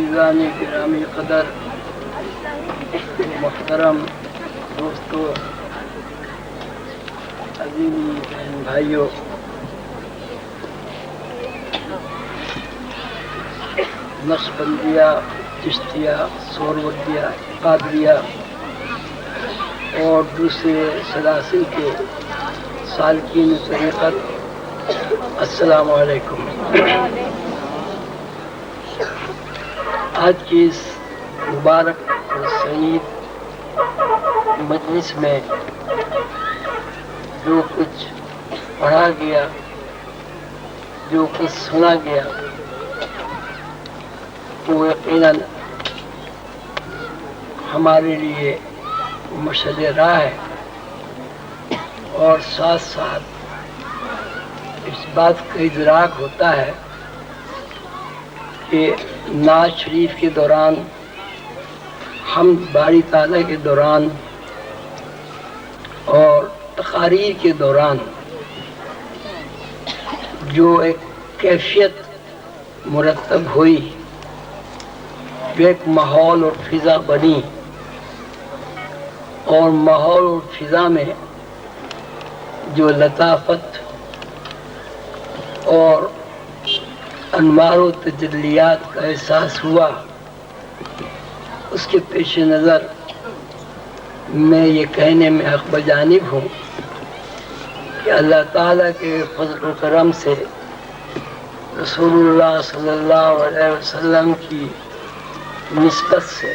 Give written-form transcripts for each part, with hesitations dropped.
عزیزان گرامی قدر، محترم دوستو، عزیزی بہن بھائیوں، نقشبندیہ، چشتیہ، سہروردیہ، قادریہ اور دوسرے سلاسل کے سالکین طریقت، السلام علیکم۔ آج کی اس مبارک اور سعید مجلس میں جو کچھ پڑھا گیا، جو کچھ سنا گیا، وہ یقیناً ہمارے لیے مشعل راہ ہے، اور ساتھ ساتھ اس بات کا ادراک ہوتا ہے کہ نعت شریف کے دوران، حمد باری تعالیٰ کے دوران اور تقاریر کے دوران جو ایک کیفیت مرتب ہوئی، جو ایک ماحول اور فضا بنی، اور ماحول اور فضا میں جو لطافت اور انوار و تجلیات کا احساس ہوا، اس کے پیش نظر میں یہ کہنے میں حق بجانب ہوں کہ اللہ تعالیٰ کے فضل و کرم سے رسول اللہ صلی اللہ علیہ وسلم کی نسبت سے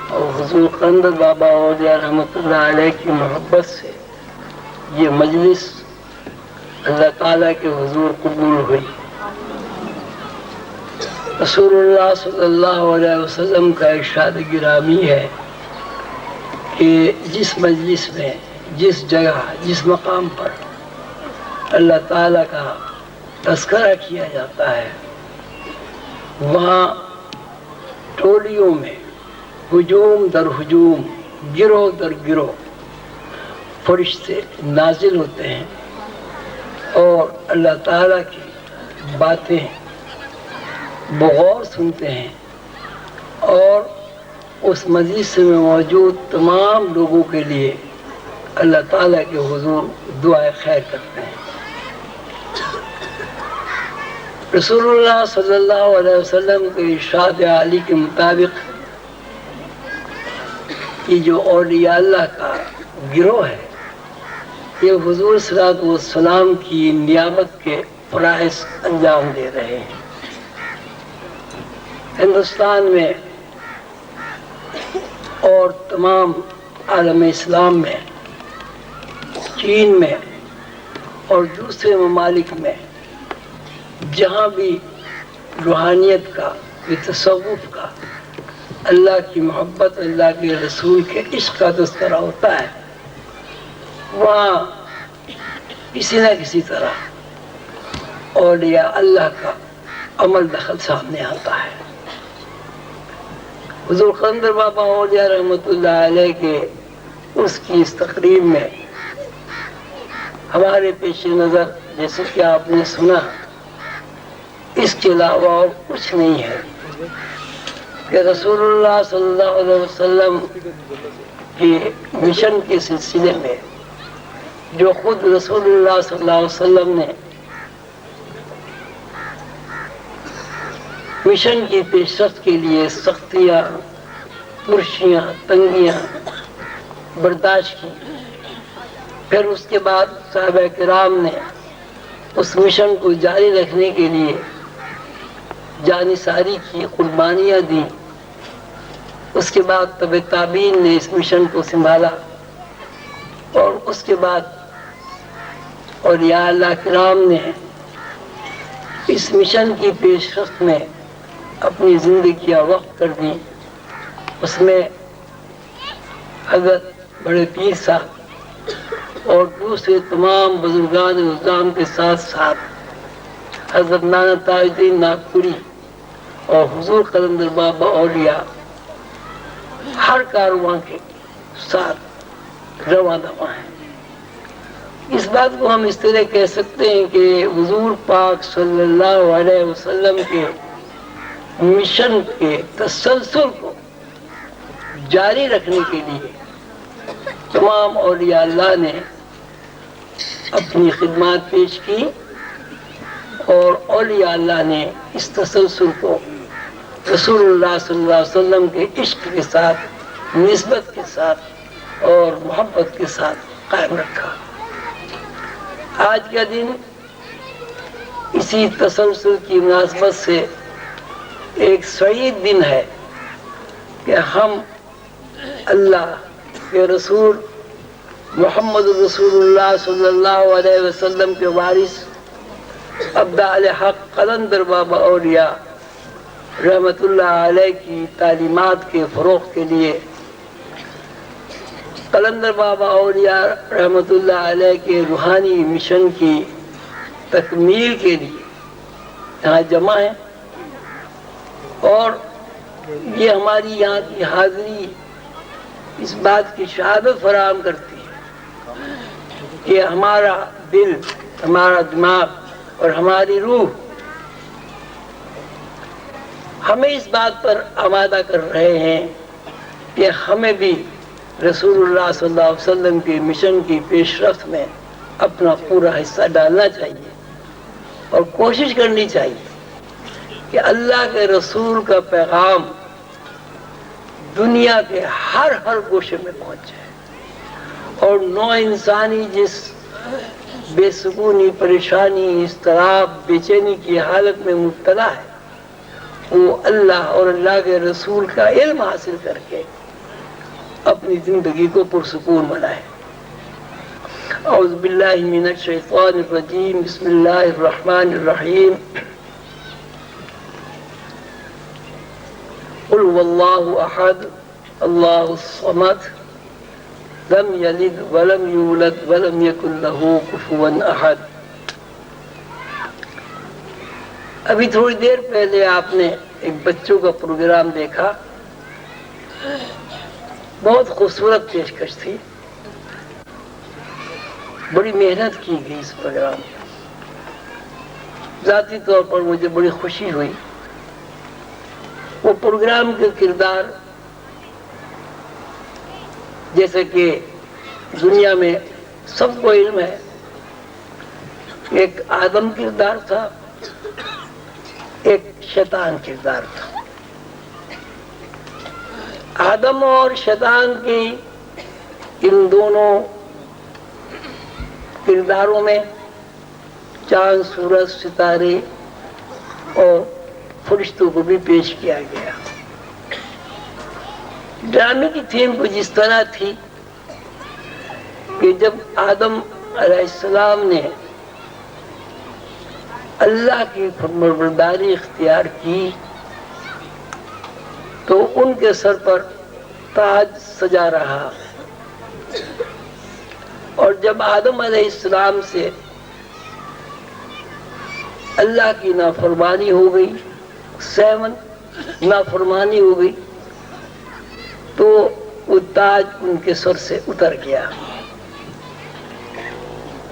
اور حضور قلندر بابا اولیاء رحمۃ اللہ علیہ کی محبت سے یہ مجلس اللہ تعالیٰ کے حضور قبول ہوئی۔ رسول اللہ صلی اللہ علیہ وسلم کا ارشاد گرامی ہے کہ جس مجلس میں، جس جگہ، جس مقام پر اللہ تعالیٰ کا تذکرہ کیا جاتا ہے، وہاں ٹولیوں میں ہجوم در ہجوم، گروہ در گروہ فرشتے نازل ہوتے ہیں اور اللہ تعالیٰ کی باتیں بغور سنتے ہیں، اور اس مجلس میں موجود تمام لوگوں کے لیے اللہ تعالیٰ کے حضور دعائے خیر کرتے ہیں۔ رسول اللہ صلی اللہ علیہ وسلم کے ارشاد عالی کے مطابق یہ جو اولیاء اللہ کا گروہ ہے، یہ حضور صلی اللہ علیہ وسلم کی نیابت کے فرائض انجام دے رہے ہیں۔ ہندوستان میں اور تمام عالم اسلام میں، چین میں اور دوسرے ممالک میں جہاں بھی روحانیت کا، تصوف کا، اللہ کی محبت، اللہ کے رسول کے عشق کا تذکرہ ہوتا ہے، وہاں کسی نہ کسی طرح اولیاء اللہ کا عمل دخل سامنے آتا ہے۔ حضور قلندر بابا اولیاء رحمۃ اللہ علیہ کے اس کی اس تقریب میں ہمارے پیش نظر، جیسے کہ آپ نے سنا، اس کے علاوہ اور کچھ نہیں ہے کہ رسول اللہ صلی اللہ علیہ وسلم کے مشن کے سلسلے میں جو خود رسول اللہ صلی اللہ علیہ وسلم نے مشن کی پیشرفت کے لیے سختیاں، ترشیاں، تنگیاں برداشت کی، پھر اس کے بعد صحابہ کرام نے اس مشن کو جاری رکھنے کے لیے جان ساری کی، قربانیاں دیں، اس کے بعد تبع تابعین نے اس مشن کو سنبھالا، اور اس کے بعد اولیاء اللہ کرام نے اس مشن کی پیشرفت میں اپنی زندگیاں وقف کر دیں۔ اس میں حضرت بڑے پیر صاحب اور دوسرے تمام بزرگان اسلام کے ساتھ ساتھ حضرت نانا تاج الدین ناگپوری اور حضور قلندر بابا اولیاء ہر کارواں کے ساتھ رواں دواں ہیں۔ اس بات کو ہم اس طرح کہہ سکتے ہیں کہ حضور پاک صلی اللہ علیہ وسلم کے مشن کے تسلسل کو جاری رکھنے کے لیے تمام اولیاء اللہ نے اپنی خدمات پیش کی، اور اولیاء اللہ نے اس تسلسل کو رسول اللہ صلی اللہ علیہ وسلم کے عشق کے ساتھ، نسبت کے ساتھ اور محبت کے ساتھ قائم رکھا۔ آج کا دن اسی تسلسل کی مناسبت سے ایک سعید دن ہے کہ ہم اللہ کے رسول محمد رسول اللہ صلی اللہ علیہ وسلم کے وارث ابدال حق قلندر بابا اولیاء رحمت اللہ علیہ کی تعلیمات کے فروغ کے لیے، قلندر بابا اولیاء رحمت اللہ علیہ کے روحانی مشن کی تکمیل کے لیے یہاں جمع ہیں، اور یہ ہماری یہاں کی حاضری اس بات کی شہادت فراہم کرتی ہے کہ ہمارا دل، ہمارا دماغ اور ہماری روح ہمیں اس بات پر آمادہ کر رہے ہیں کہ ہمیں بھی رسول اللہ صلی اللہ علیہ وسلم کے مشن کی پیش رفت میں اپنا پورا حصہ ڈالنا چاہیے، اور کوشش کرنی چاہیے کہ اللہ کے رسول کا پیغام دنیا کے ہر گوشے میں پہنچ جائے، اور نوع انسانی جس بے سکونی، پریشانی، اضطراب، بے چینی کی حالت میں مبتلا ہے، وہ اللہ اور اللہ کے رسول کا علم حاصل کر کے اپنی زندگی کو پرسکون بنائے۔ اعوذ باللہ من الشیطان الرجیم، بسم اللہ الرحمن الرحیم۔ قل واللہ احد اللہ الصمد لم یلد ولم یولد ولم یکن لہ کفوا احد۔ ابھی تھوڑی دیر پہلے آپ نے ایک بچوں کا پروگرام دیکھا، بہت خوبصورت پیشکش تھی، بڑی محنت کی گئی اس پروگرام میں۔ ذاتی طور پر مجھے بڑی خوشی ہوئی۔ وہ پروگرام کے کردار جیسے کہ دنیا میں سب کو علم ہے، ایک آدم کردار تھا، ایک شیطان کردار تھا۔ آدم اور شیطان کی ان دونوں کرداروں میں چاند، سورج، ستارے اور فرشتوں کو بھی پیش کیا گیا۔ ڈرامے کی تھیم کچھ اس طرح تھی کہ جب آدم علیہ السلام نے اللہ کی فرمانبرداری اختیار کی تو ان کے سر پر تاج سجا رہا، اور جب آدم علیہ السلام سے اللہ کی نافرمانی ہو گئی، سیون نافرمانی ہو گئی، تو وہ تاج ان کے سر سے اتر گیا،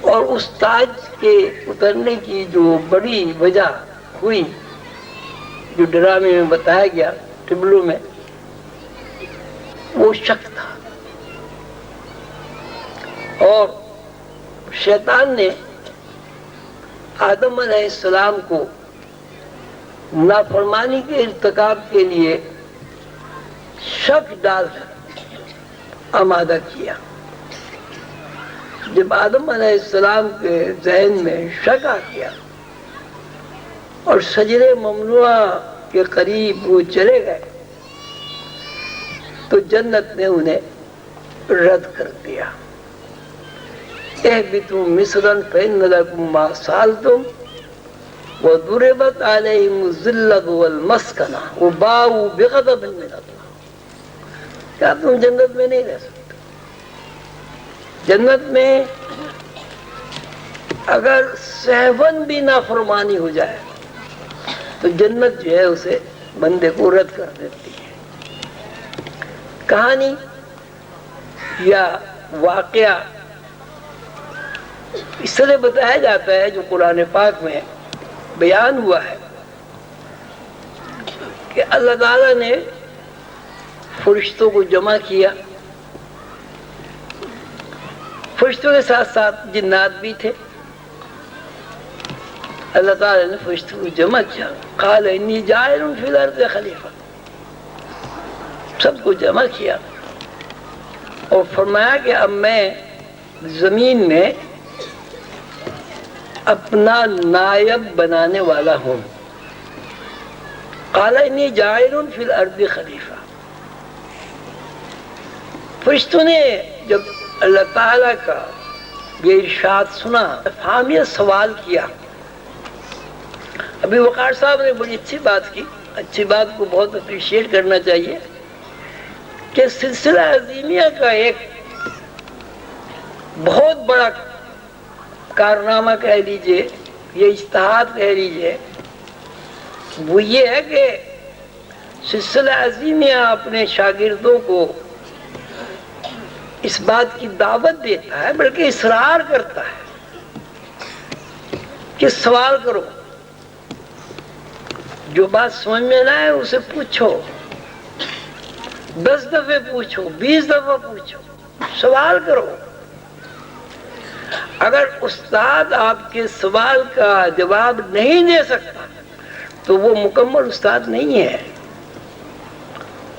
اور اس تاج کے اترنے کی جو بڑی وجہ ہوئی، جو ڈرامے میں بتایا گیا، ٹبلو میں، وہ شک تھا۔ اور شیطان نے آدم علیہ السلام کو نافرمانی کے ارتکاب کے لیے شک ڈال کر آمادہ کیا۔ جب آدم علیہ السلام کے ذہن میں شک آ گیا اور شجرے ممنوعہ کے قریب وہ چلے گئے، تو جنت نے انہیں رد کر دیا۔ اہبطوا مصرا فإن لكم ما سألتم وضربت عليهم الذلة والمسكنة وباءوا بغضب من اللہ۔ کیا تم جنت میں نہیں رہ سکتے؟ جنت میں اگر سیون بھی نافرمانی ہو جائے تو جنت جو ہے اسے بندے کو رد کر دیتی ہے۔ کہانی یا واقعہ اس طرح بتایا جاتا ہے جو قرآن پاک میں بیان ہوا ہے کہ اللہ تعالیٰ نے فرشتوں کو جمع کیا، فرشتوں کے ساتھ ساتھ جنات بھی تھے، اللہ تعالیٰ نے فرشتوں کو جمع کیا، قال انی جاعل فی الارض خلیفہ، سب کو جمع کیا اور فرمایا کہ اب میں زمین میں اپنا نائب بنانے والا ہوں۔ قال انی جاعل فی الارض خلیفہ، فرشتوں نے جب اللہ تعالیٰ کا یہ ارشاد سنا، حامیہ سوال کیا۔ ابھی وقار صاحب نے بڑی اچھی بات کی، اچھی بات کو بہت اپریشیٹ کرنا چاہیے کہ سلسلہ عظیمیہ کا ایک بہت بڑا کارنامہ کہہ لیجئے، یہ اجتہاد کہہ لیجئے، وہ یہ ہے کہ سلسلہ عظیمیہ اپنے شاگردوں کو اس بات کی دعوت دیتا ہے، بلکہ اصرار کرتا ہے کہ سوال کرو، جو بات سمجھ میں نہ آئے اسے پوچھو، 10 دفعے پوچھو، 20 دفعہ پوچھو، سوال کرو۔ اگر استاد آپ کے سوال کا جواب نہیں دے سکتا تو وہ مکمل استاد نہیں ہے۔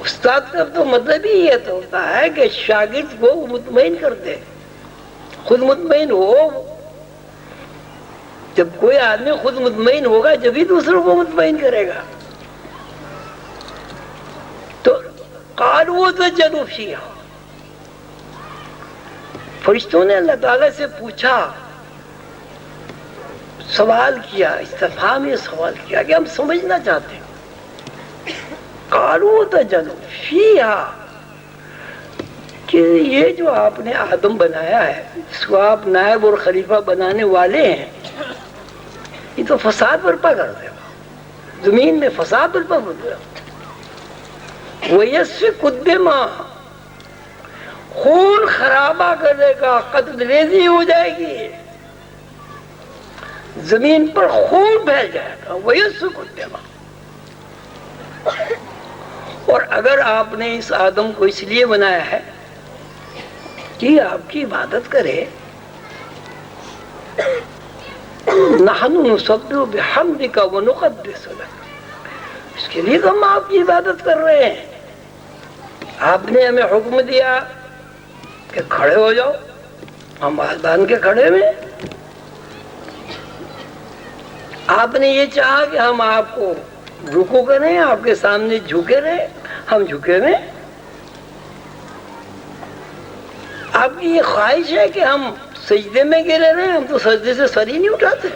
استاد کا تو مطلب ہی یہ تو ہوتا ہے کہ شاگرد کو مطمئن کر دے، خود مطمئن ہو۔ جب کوئی آدمی خود مطمئن ہوگا جبھی دوسروں کو مطمئن کرے گا۔ تو قالوا سجدوا فیہا، فرشتوں نے اللہ تعالیٰ سے پوچھا، سوال کیا، استفہام یہ سوال کیا کہ ہم سمجھنا چاہتے ہیں۔ قالوا سجدوا فیہا، کہ یہ جو آپ نے آدم بنایا ہے، اس کو آپ نائب اور خلیفہ بنانے والے ہیں، یہ تو فساد برپا کر دے گا، زمین میں فساد برپا کر دے گا۔ وَيَسْفِكُ الدِّمَاءَ، خون خرابہ کرے گا، قتل ریزی ہو جائے گی، زمین پر خون پھیل جائے گا۔ وَيَسْفِكُ الدِّمَاءَ، اور اگر آپ نے اس آدم کو اس لیے بنایا ہے کہ آپ کی عبادت کرے، نحن نسبح بحمدک ونقدس لک، اس کے لیے تو ہم آپ کی عبادت کر رہے ہیں۔ آپ نے ہمیں حکم دیا کہ کھڑے ہو جاؤ، ہم ہاتھ باندھ کے کھڑے ہوئے۔ آپ نے یہ چاہا کہ ہم آپ کو رکوع کریں، آپ کے سامنے جھکے رہے، ہم جھکے ہوئے۔ آپ کی یہ خواہش ہے کہ ہم سجدے میں گرے رہے، ہم تو سجدے سے سر ہی نہیں اٹھاتے۔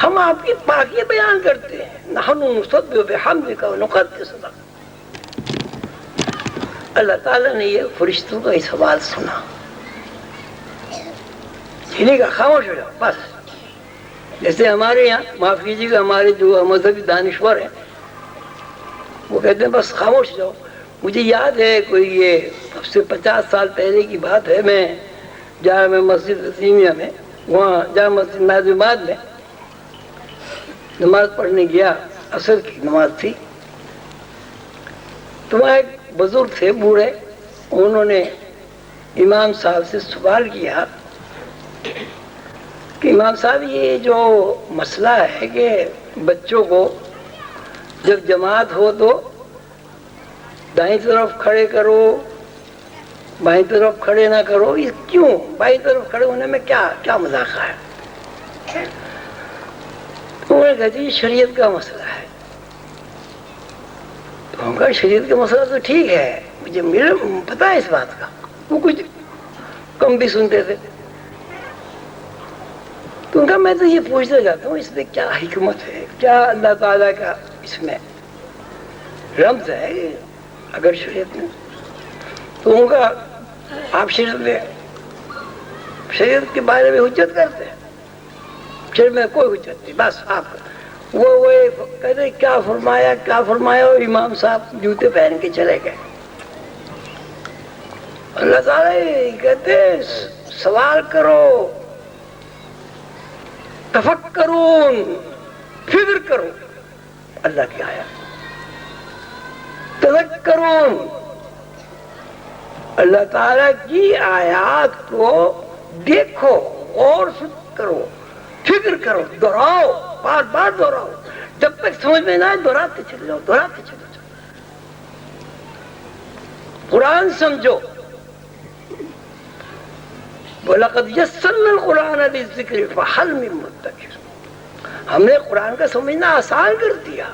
ہم آپ کی پاکی بیان کرتے ہیں، نحن نسبح بحمدک ونقدس لک۔ اللہ تعالیٰ نے یہ فرشتوں کا سوال سنا، انہیں کا خاموش ہو جاؤ بس۔ جیسے ہمارے یہاں، معاف کیجیے گا، ہمارے جو مذہبی دانشور ہیں وہ کہتے ہیں بس خاموش جاؤ۔ مجھے یاد ہے کوئی یہ اب سے 50 سال پہلے کی بات ہے، میں جامع مسجد عظیمیہ میں، وہاں جامع مسجد نازمات میں نماز پڑھنے گیا، عصر کی نماز تھی، تو وہاں ایک بزرگ تھے بوڑھے، انہوں نے امام صاحب سے سوال کیا کہ امام صاحب یہ جو مسئلہ ہے کہ بچوں کو جب جماعت ہو تو دائیں طرف کھڑے کرو، بائیں طرف کھڑے نہ کرو، یہ کیوں؟ بائیں طرف کھڑے ہونے میں کیا مذاق ہے؟ انہوں نے کہا یہ شریعت کا مسئلہ ہے۔ تو ہم کہا شریعت کا مسئلہ تو ٹھیک ہے، مجھے پتا ہے اس بات کا، وہ کچھ کم بھی سنتے تھے۔ تو ان کا میں تو یہ پوچھنا چاہتا ہوں اس میں کیا حکمت ہے، کیا اللہ تعالیٰ کا اس میں رمز ہے اگر شریعت میں؟ تو ان کا آپ شریعت کے بارے میں حجت کرتے ہیں، شریعت میں کوئی حجت نہیں، بس آپ وہ کہتے کیا فرمایا، اور امام صاحب جوتے پہن کے چلے گئے۔ اللہ تعالیٰ کہتے سوال کرو، تفکرون، فکر کرو، اللہ کی آیات تذکرون، اللہ تعالیٰ کی آیات کو دیکھو اور کرو، فکر کرو، دہراؤ، بار بار دہراؤ، جب تک سمجھ میں نہ آئے دہراتے چلے جاؤ، دہراتے چلے جاؤ۔ قرآن سمجھو، وَلَقَدْ يَسَّرْنَا الْقُرْآنَ لِلذِّكْرِ فَهَلْ مِن مُدَّكِرٍ، ہم نے قرآن کا سمجھنا آسان کر دیا۔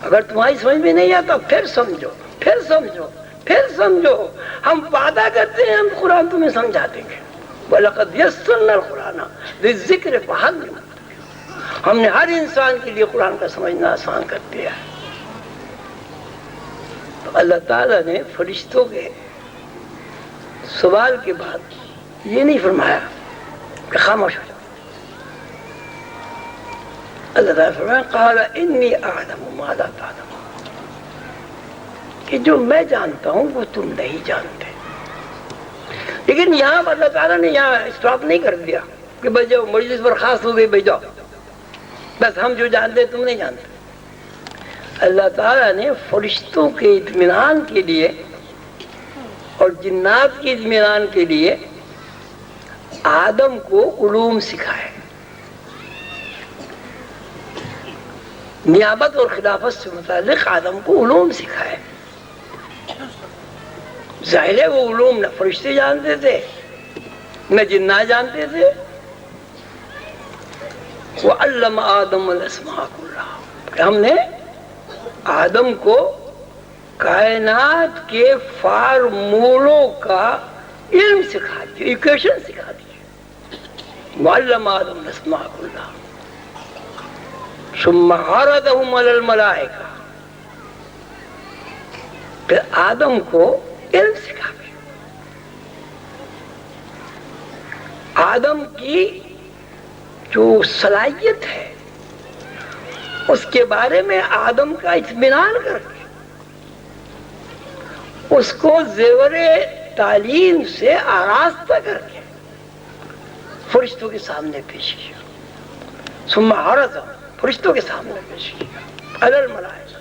اگر تمہاری سمجھ میں نہیں آتا پھر سمجھو، پھر سمجھو، پھر سمجھو، ہم وعدہ کرتے ہیں ہم قرآن تمہیں سمجھا دیں گے۔ وَلَقَدْ يَسَّرْنَا الْقُرْآنَ لِلذِّكْرِ فَهَلْ مِن مُدَّكِرٍ، ہم نے ہر انسان کے لیے قرآن کا سمجھنا آسان کر دیا ہے۔ تو اللہ تعالیٰ نے فرشتوں کے سوال کے بعد یہ نہیں فرمایا کہ خاموش ہو جاؤ، اللہ تعالیٰ فرمایا قال انی اعلم ما لا تعلمون، کہ جو میں جانتا ہوں وہ تم نہیں جانتے۔ لیکن یہاں اللہ تعالیٰ نے یہاں اسٹاپ نہیں کر دیا کہ بھائی جاؤ مجلس برخاست ہو گئی، بھائی جاؤ بس ہم جو جانتے تم نہیں جانتے۔ اللہ تعالیٰ نے فرشتوں کے اطمینان کے لیے اور جنات کے اطمینان کے لیے آدم کو علوم سکھائے، نیابت اور خلافت سے متعلق آدم کو علوم سکھائے۔ ظاہر ہے وہ علوم نہ فرشتے جانتے تھے نہ جنات جانتے تھے۔ وَعَلَّمَ آدَمَ الْأَسْمَاءَ كُلَّهَا، کہ ہم نے آدم کو کائنات کے فارمولوں کا علم سکھا دیا، ایکویشن سکھا دی۔ وَعَلَّمَ آدَمَ الْأَسْمَاءَ كُلَّهَا ثُمَّ عَرَضَهُمْ عَلَى الْمَلَائِكَةِ، پھر آدم کو علم سکھا دیا۔ آدم کی جو صلاحیت ہے اس کے بارے میں آدم کا اطمینان کر کے اس کو زیور تعلیم سے آراستہ کر کے فرشتوں کے سامنے پیش کیا۔ ثم عرضهم، فرشتوں کے سامنے پیش کیا، علی الملائکہ،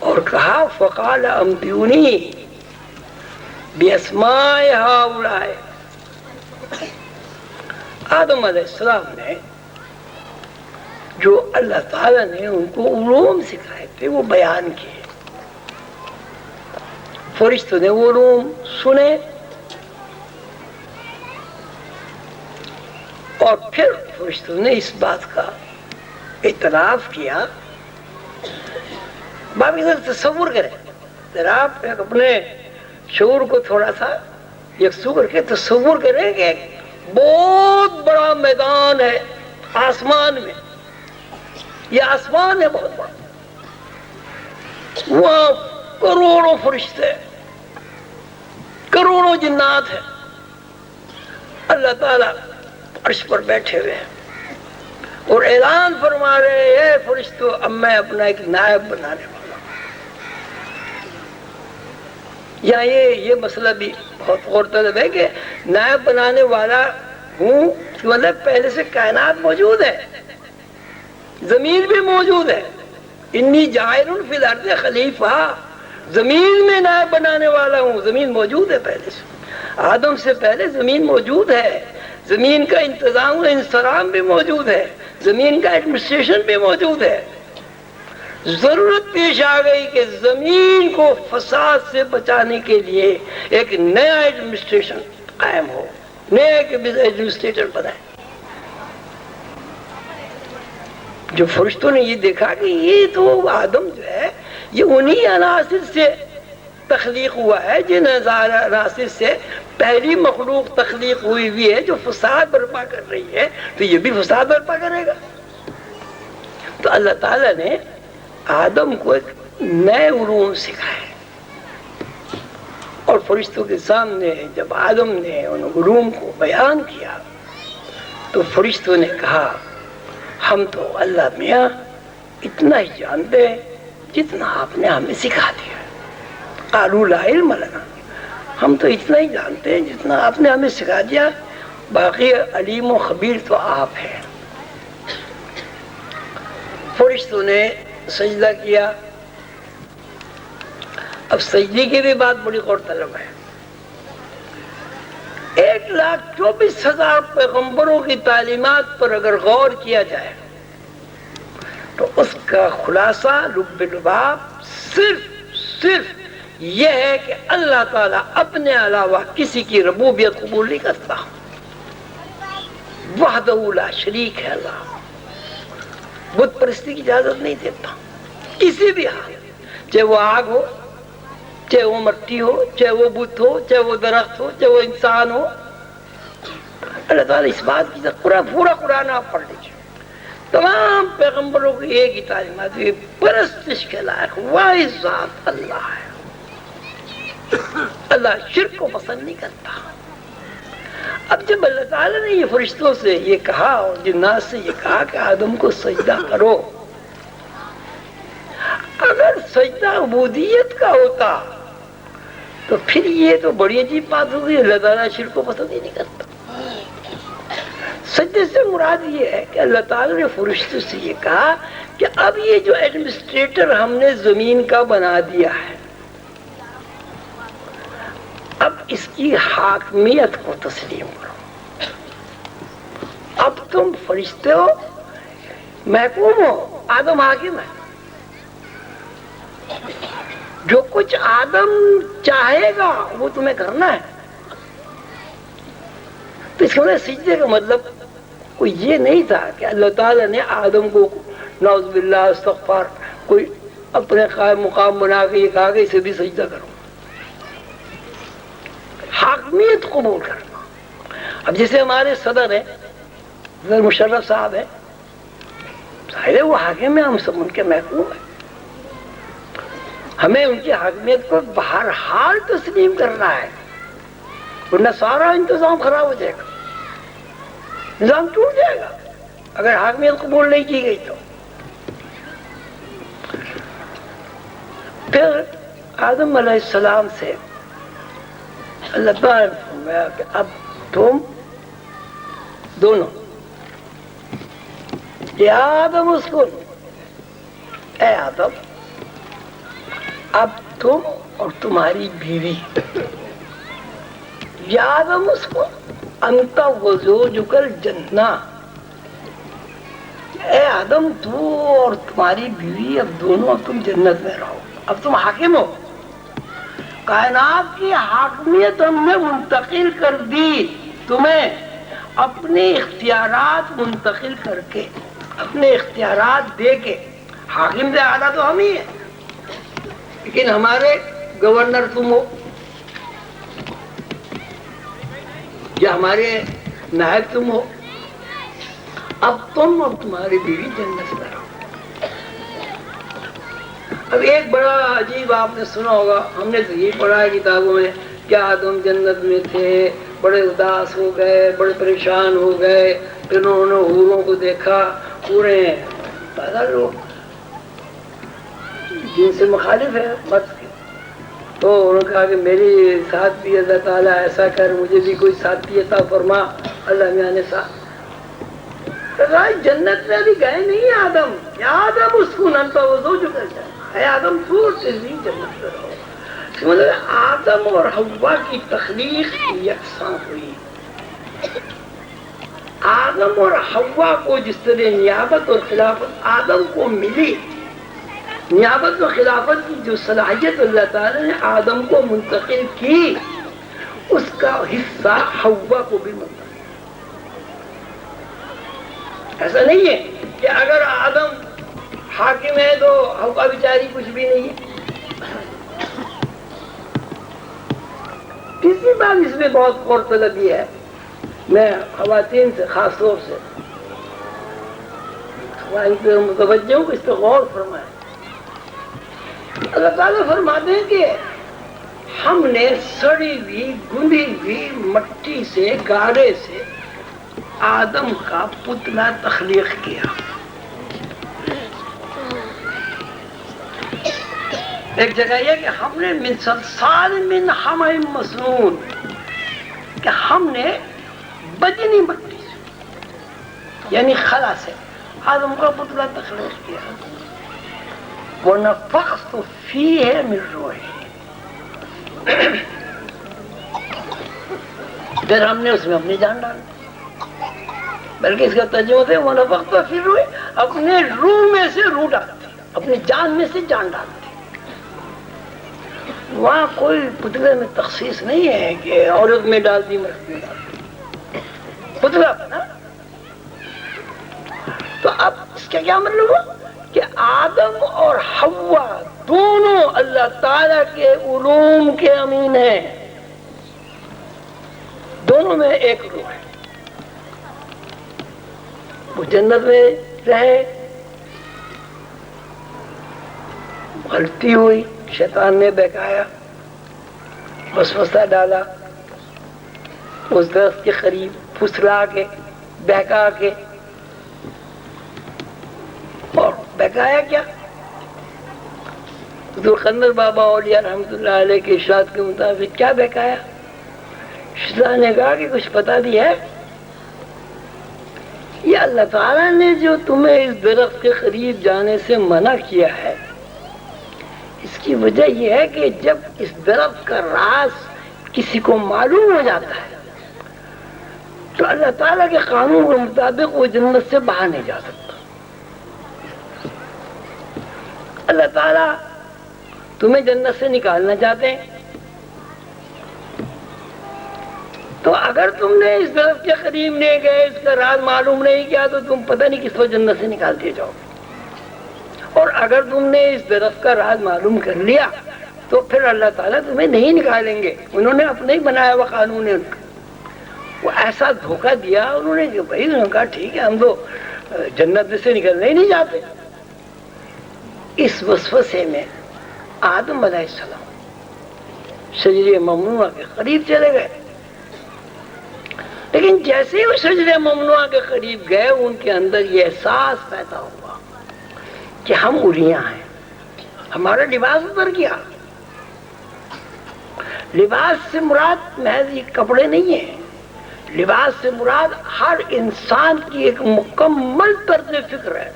اور کہا فقال انبئونی باسماء ہؤلاء، آدم علیہ السلام نے جو اللہ تعالیٰ نے ان کو علوم سکھائے تھے وہ بیان کیے۔ فرشتوں نے وہ علوم سنے اور پھر فرشتوں نے اس بات کا اعتراف کیا۔ باپ ادھر تصور کریں، ذرا آپ اپنے شعور کو تھوڑا سا یکسو کر کے تصور کریں کہ بہت بڑا میدان ہے آسمان میں، یہ آسمان ہے بہت بڑا، وہاں کروڑوں فرشتے، کروڑوں جنات ہیں، اللہ تعالیٰ عرش پر بیٹھے ہوئے ہیں اور اعلان فرما رہے ہیں فرشتوں اب میں اپنا ایک نائب بنانے والا ہوں۔ یہاں یہ مسئلہ بھی بہت غور طلب ہے کہ نائب بنانے والا ہوں، مطلب پہلے سے کائنات موجود ہے، زمین بھی موجود ہے، انی جاعل فی الارض خلیفہ، زمین میں نائب بنانے والا ہوں، زمین موجود ہے پہلے سے، آدم سے پہلے زمین موجود ہے، زمین کا انتظام و انصرام بھی موجود ہے، زمین کا ایڈمنسٹریشن بھی موجود ہے۔ ضرورت پیش آ گئی کہ زمین کو فساد سے بچانے کے لیے ایک نیا ایڈمنسٹریشن قائم ہو، نئے ایڈمنسٹریٹر بنائے۔ جو فرشتوں نے یہ دیکھا کہ یہ تو آدم جو ہے یہ انہی عناصر سے تخلیق ہوا ہے جن عناصر سے پہلی مخلوق تخلیق ہوئی ہوئی ہے جو فساد برپا کر رہی ہے، تو یہ بھی فساد برپا کرے گا۔ تو اللہ تعالیٰ نے آدم کو ایک نئے علوم سکھائے اور فرشتوں کے سامنے جب آدم نے ان علوم کو بیان کیا تو فرشتوں نے کہا ہم تو اللہ میاں اتنا ہی جانتے ہیں جتنا آپ نے ہمیں سکھا دیا۔ قالوا لا علم لنا، ہم تو اتنا ہی جانتے ہیں جتنا آپ نے ہمیں سکھا دیا، باقی علیم و خبیر تو آپ ہیں۔ فرشتوں نے سجدہ کیا. اب سجدے کی بھی بات بڑی غور طلب ہے. 1,24,000 پیغمبروں کی تعلیمات پر اگر غور کیا جائے تو اس کا خلاصہ لب لباب صرف یہ ہے کہ اللہ تعالیٰ اپنے علاوہ کسی کی ربوبیت قبول نہیں کرتا. وحدہ لا شریک ہے اللہ. بت پرستی کی اجازت نہیں دیتا کسی بھی حال، چاہے وہ آگ ہو، چاہے وہ مٹی ہو، چاہے وہ بت ہو، چاہے وہ درخت ہو، چاہے وہ انسان ہو. اللہ تعالیٰ اس بات کی پورا قرآن آپ پڑھ لیجیے. تمام پیغمبروں کی ایک ہی تعلیمات، یہ پرستش کے لائق واحد ذات اللہ ہے. اللہ شرک کو پسند نہیں کرتا. اب جب اللہ تعالیٰ نے یہ فرشتوں سے یہ کہا اور جنات سے یہ کہا کہ آدم کو سجدہ کرو، اگر سجدہ عبودیت کا ہوتا تو پھر یہ تو بڑی عجیب بات ہوگی. اللہ تعالیٰ شرک کو پسند ہی نہیں کرتا. سجدے سے مراد یہ ہے کہ اللہ تعالیٰ نے فرشتوں سے یہ کہا کہ اب یہ جو ایڈمنسٹریٹر ہم نے زمین کا بنا دیا ہے، اب اس کی حاکمیت کو تسلیم کرو. اب تم فرشتے ہو، محکوم ہو، آدم حاکم ہے. جو کچھ آدم چاہے گا وہ تمہیں کرنا ہے. تو اس میں سجدے کا مطلب کوئی یہ نہیں تھا کہ اللہ تعالیٰ نے آدم کو نعوذ باللہ استغفار کوئی اپنے قائم مقام بنا کے یہ کہا کہ اسے بھی سجدہ کرو. حاکمیت قبول کرنا. اب جیسے ہمارے صدر ہیں، صدر مشرف صاحب ہیں، ظاہر ہے وہ حاکم ہیں، ہم سب ان کے محکوم ہیں. ہمیں ان کی حاکمیت کو بہرحال تسلیم کرنا ہے، ورنہ سارا انتظام خراب ہو جائے گا، نظام ٹوٹ جائے گا اگر حاکمیت قبول نہیں کی گئی. تو پھر آدم علیہ السلام سے اللہ تعالیٰ نے فرمایا کہ اب تم دونوں، یا آدم اسکن، اے آدم اب تم اور تمہاری بیوی، یا آدم اسکن انت وزوجک الجنہ، اے آدم تو اور تمہاری بیوی اب دونوں اب تم جنت میں رہو. اب تم حاکم ہو. کائنات کی حاکمیت ہم نے منتقل کر دی تمہیں، اپنے اختیارات منتقل کر کے، اپنے اختیارات دے کے. حاکم سے اعلیٰ تو ہم ہی ہیں، لیکن ہمارے گورنر تم ہو یا ہمارے نائب تم ہو. اب تم اور تمہاری بیوی جنت میں رہو. اب ایک بڑا عجیب آپ نے سنا ہوگا، ہم نے تو یہ پڑھا ہے کتابوں میں، کیا آدم جنت میں تھے، بڑے اداس ہو گئے، بڑے پریشان ہو گئے، پھر انہوں نے حوروں کو دیکھا، پورے پاگل لوگ جن سے مخالف ہے مت کے. تو انہوں نے کہا کہ میری ساتھ بھی اللہ تعالیٰ ایسا کر، مجھے بھی کوئی ساتھی عطا فرما. اللہ میاں نے ساتھ جنت میں بھی گئے نہیں آدم. یا آدم اس کو ننتا وضو جو کر جائے، اے آدم تو سے بھی جنت میں رہو. مطلب آدم اور حوا کی تخلیق یکساں ہوئی. آدم اور حوا کو جس طرح نیابت اور خلافت آدم کو ملی، نیابت و خلافت کی جو صلاحیت اللہ تعالیٰ نے آدم کو منتقل کی، اس کا حصہ حوا کو بھی منتقل. ایسا نہیں ہے کہ اگر آدم حاکم ہے تو حوا بیچاری کچھ بھی نہیں ہے. تیسری بات اس میں بہت غور طلب یہ ہے، میں خواتین سے خاص طور سے متوجہ ہوں کہ اس پہ غور فرمائیں. اللہ تعالیٰ فرماتے ہیں کہ ہم نے سڑی ہوئی گندی ہوئی مٹی سے، گارے سے آدم کا پتلا تخلیق کیا. ایک جگہ یہ کہ ہم نے من صلصال من حمأ مسنون، کہ ہم نے بجنی مٹی سے یعنی خلا سے آدم کا پتلا تخلیق کیا وَنَفَخْتُ فِيهِ مِن رُوحِي، پھر ہم نے اس میں اپنی جان ڈال دی، بلکہ اس کا ترجمہ ہے وَنَفَخْتُ فِي رُوحِي، اپنے روح میں سے روح ڈال دی، اپنی جان میں سے جان ڈال دی۔ وہاں کوئی پتلے میں تخصیص نہیں ہے کہ عورت میں ڈال دی مرد میں ڈال دی، پتلا بنا۔ تو اب اس کا کیا مطلب ہوا کہ آدم اور حوا دونوں اللہ تعالیٰ کے علوم کے امین ہیں، دونوں میں ایک روح ہے۔ وہ جنت میں رہے، غلطی ہوئی، شیطان نے بہکایا، وسوسہ ڈالا، اس درخت کے قریب پھسلا کے بہکا کے، اور بہکایا کیا؟ ذوالقرنین بابا اولیاء رحمۃ اللہ علیہ کے ارشاد کے مطابق کیا بہکایا؟ شیطان نے کہا کہ کچھ پتہ بھی ہے، یہ اللہ تعالیٰ نے جو تمہیں اس درخت کے قریب جانے سے منع کیا ہے، اس کی وجہ یہ ہے کہ جب اس درخت کا راز کسی کو معلوم ہو جاتا ہے تو اللہ تعالیٰ کے قانون کے مطابق وہ جنت سے باہر نہیں جا سکتا۔ اللہ تعالیٰ تمہیں جنت سے نکالنا چاہتے ہیں، تو اگر تم نے اس درخت کے قریب نہیں گئے، اس کا راز معلوم نہیں کیا، تو تم پتہ نہیں کس وقت جنت سے نکال دیے جاؤ گے۔ اور اگر تم نے اس درخت کا راز معلوم کر لیا تو پھر اللہ تعالیٰ تمہیں نہیں نکالیں گے، انہوں نے اپنے ہی بنایا ہوا قانون ہے ان کا۔ وہ ایسا دھوکہ دیا انہوں نے کہ بھائی، انہوں نے کہا ٹھیک ہے، ہم تو جنت سے نکلنے ہی نہیں چاہتے۔ اس وسوسے میں آدم علیہ السلام شجرہ ممنوعہ کے قریب چلے گئے، لیکن جیسے ہی وہ شجرہ ممنوعہ کے قریب گئے، ان کے اندر یہ احساس پیدا ہوا کہ ہم اریاں ہیں، ہمارا لباس اتر گیا۔ لباس سے مراد محض یہ کپڑے نہیں ہیں، لباس سے مراد ہر انسان کی ایک مکمل طرز فکر ہے۔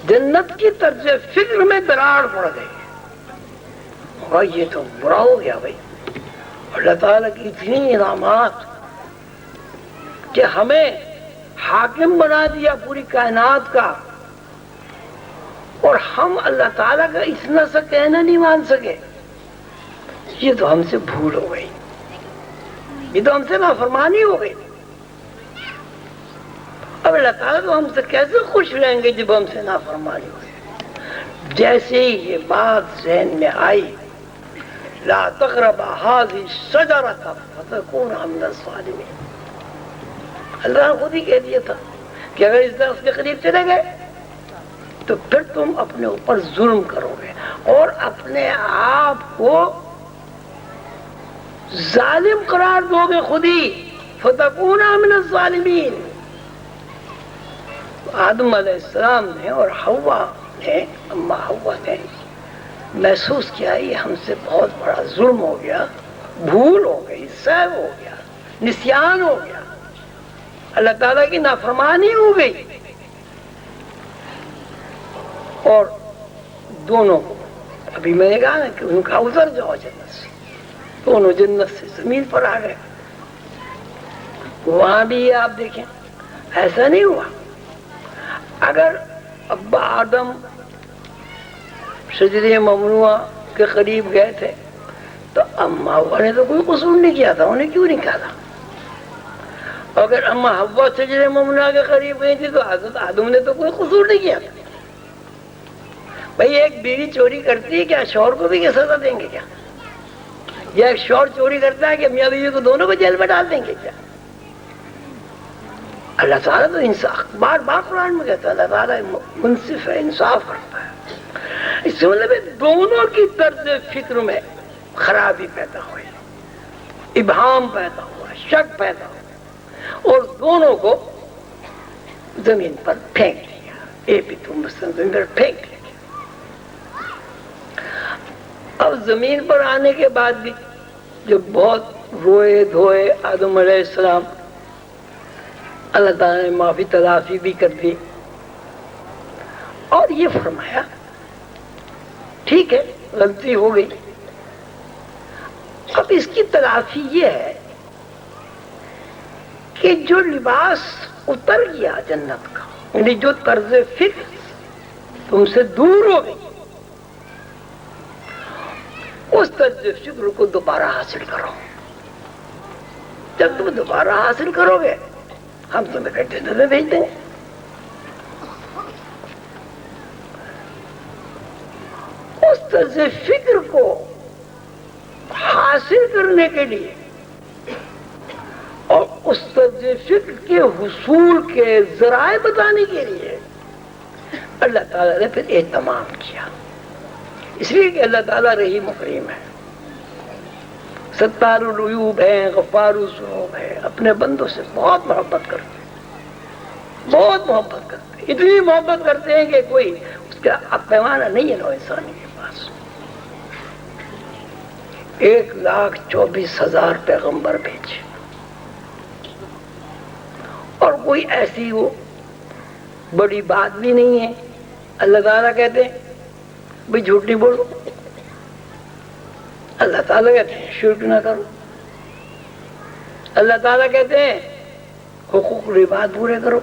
جنت کی طرز فکر میں دراڑ پڑ گئی، اور یہ تو برا ہو گیا بھائی، اللہ تعالیٰ کی اتنی انعامات کہ ہمیں حاکم بنا دیا پوری کائنات کا، اور ہم اللہ تعالیٰ کا اتنا سا کہنا نہیں مان سکے، یہ تو ہم سے بھول ہو گئی، یہ تو ہم سے نافرمانی ہو گئی۔ اب اللہ تعالیٰ تو ہم سے کیسے خوش رہیں گے جب ہم سے نافرمانی ہوئی؟ جیسے ہی یہ بات ذہن میں آئی، لا تقربا هذه الشجرة فتكونا من الظالمين، اللہ نے خود ہی کہہ دیا تھا کہ اگر اس درخت کے قریب چلے گئے تو پھر تم اپنے اوپر ظلم کرو گے اور اپنے آپ کو ظالم قرار دو گے خود ہی، فتكونا من الظالمین۔ آدم علیہ السلام نے اور حوا نے، اما حوا نے محسوس کیا یہ ہم سے بہت بڑا ظلم ہو گیا، بھول ہو گئی، سہو ہو گیا، نسیان ہو گیا، اللہ تعالیٰ کی نافرمانی ہو گئی۔ اور دونوں کو ابھی میں نے کہا نا کہ ان کا اتر جاؤ جنت سے، دونوں جنت سے زمین پر آ گئے۔ وہاں بھی آپ دیکھیں ایسا نہیں ہوا، اگر ابا آدم شجرہ ممنوعہ کے قریب گئے تھے تو اما حوا نے تو کوئی قصور نہیں کیا تھا، انہیں کیوں نہیں کہا تھا؟ اگر اما حوا شجرہ ممنوعہ کے قریب گئی تھی تو حضرت آدم نے تو کوئی قصور نہیں کیا تھا۔ بھئی ایک بیوی چوری کرتی ہے، کیا شوہر کو بھی کیا سزا دیں گے کیا؟ یا ایک شوہر چوری کرتا ہے کہ میاں بیوی کو دونوں کو جیل میں ڈال دیں گے کیا؟ اللہ تعالیٰ تو انصاف بار بار قرآن میں کہتا ہے، اللہ تعالیٰ منصف ہے، انصاف کرتا ہے۔ اس سے مطلب دونوں کی طرز فکر میں خرابی پیدا ہوئی، ابہام پیدا ہوا، شک پیدا ہوا، اور دونوں کو زمین پر پھینک دیا، اے بھی تم زمین پر پھینک دیا۔ اب زمین پر آنے کے بعد بھی جب بہت روئے دھوئے آدم علیہ السلام، اللہ تعالیٰ نے معافی تلافی بھی کر دی اور یہ فرمایا ٹھیک ہے غلطی ہو گئی، اب اس کی تلافی یہ ہے کہ جو لباس اتر گیا جنت کا، یعنی جو طرز فکر تم سے دور ہو گئی، اس طرز فکر کو دوبارہ حاصل کرو۔ جب تم دوبارہ حاصل کرو گے ہم تمہیں کہیں جنت میں بھیج دیں گے۔ اس طرز فکر کو حاصل کرنے کے لیے اور اس طرز فکر کے حصول کے ذرائع بتانے کے لیے اللہ تعالیٰ نے پھر اہتمام کیا، اس لیے کہ اللہ تعالیٰ رحیم و کریم ہے، ستار العیوب ہے، غفار الذنوب ہے، اپنے بندوں سے بہت محبت کرتے ہیں، بہت محبت کرتے ہیں، اتنی محبت کرتے ہیں کہ کوئی اس کا پیمانہ نہیں ہے نو انسانی کے پاس۔ 1,24,000 پیغمبر بھیجے اور کوئی ایسی وہ بڑی بات بھی نہیں ہے۔ اللہ تعالیٰ کہتے ہیں بھئی جھوٹ نہیں بولو، اللہ تعالیٰ کہتے ہیں شرک نہ کرو، اللہ تعالیٰ کہتے ہیں حقوق العباد پورے کرو،